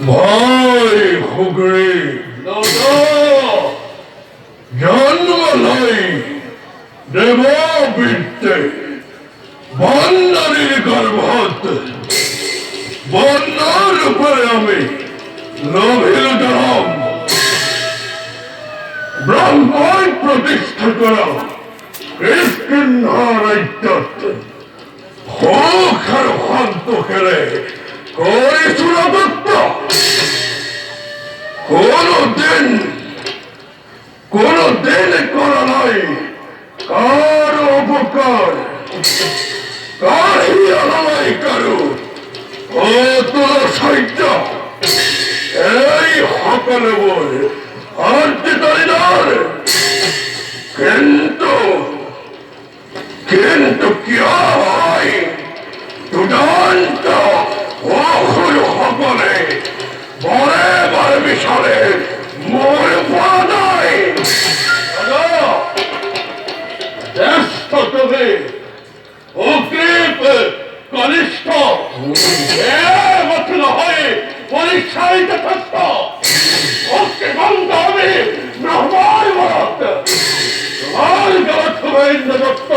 ভাই হুগরি দাদা জন্ম নাই দেব বৃত্তে বন্যারীর গর্ভত বন্যার উপরে আমি লোভিল জনম ব্রাহ্মণ প্রতিষ্ঠা করা রাজ্যত হোক আর ভক্ত খেলে করে সুরদত্ত কোনদিন করা নাই কার উপকার কার হিয়ালাই কারু ও তোর সাহিত্য এই সকলে বল আর চিতারিদার কিন্তু কি হয় দুদান্ত অসুর সকলে বরে বরে বিশালে মোর পাদায় জ্যেষ্ঠ তবে অগ্রিপ কনিষ্ঠ মতন হয়ে পরীক্ষায় যথেষ্ট ওকে বন্ধ হবে ব্রহ্মার মরত তোমার গর্থ গোবিন্দ দত্ত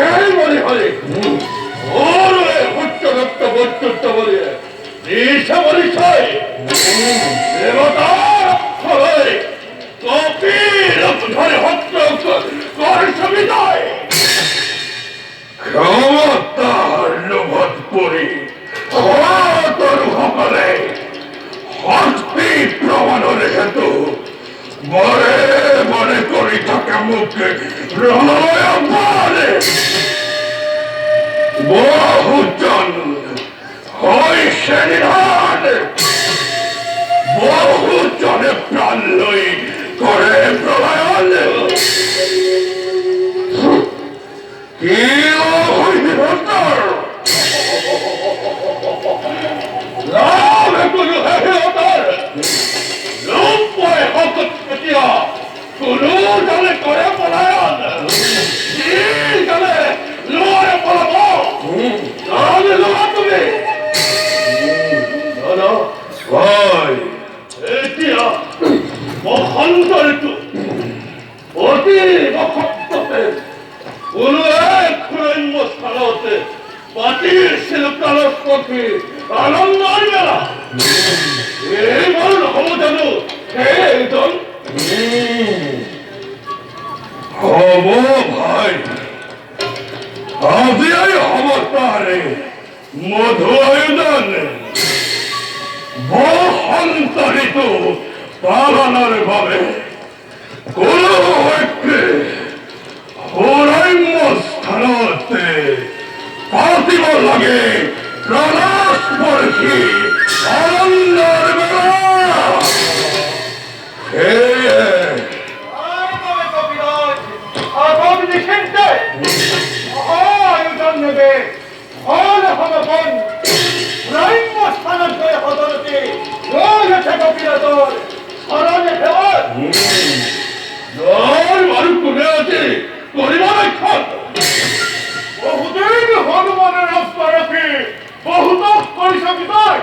এই মনে হয় ওর উচ্চ দত্ত বচ্চুত্ত বলে ঈশা পরিচয় দেবতার ফলে কপির ধরে হত্যা করে সুবিধায় ক্ষমতার লোভত পড়ি তোর সকলে হস্তি প্রমাণের হেতু বরে বরে করি থাকে মুখে বহুজন হয় সেনিধান বহুজনে প্রাণ লই করে প্রলয়ন কি হইবে ভক্তর লাভ কোনো হেতর লোক পয় হকত পেটিয়া কোনো জলে করে পলায়ন জলে লোয়ে পলাবো তাহলে লোয়া তুমি দাদা ভাই এতিয়া বসন্ত ঋতু অতি বসন্ততে কোনো এক খুরম্য স্থানতে পাটির শিল্পালক পক্ষে আনন্দের মেলা এইবার হব জানো একজন হব ভাই আজি হব তারে মধু আয়োজন বসন্ত ঋতু পালনের ভাবে কোন ব্যক্তি হরণ্য স্থানতে পাতিব লাগে প্রলাস পরখি আনন্দের বেলা বহুদিন হনুমানের রাস্তা রাখি বহুত পয়সা বিদায়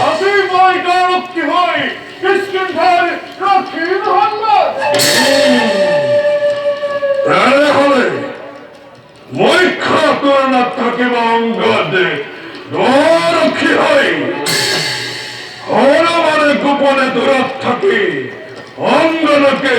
আমি মাইকা রক্ষী হই কিষ্কিন্ধার রাখি মোহাম্মদ হলে মৈক্ষা করোনা থাকিব অঙ্গদ রক্ষী হই হনুমানে গোপনে দূরত থাকি অঙ্গনকে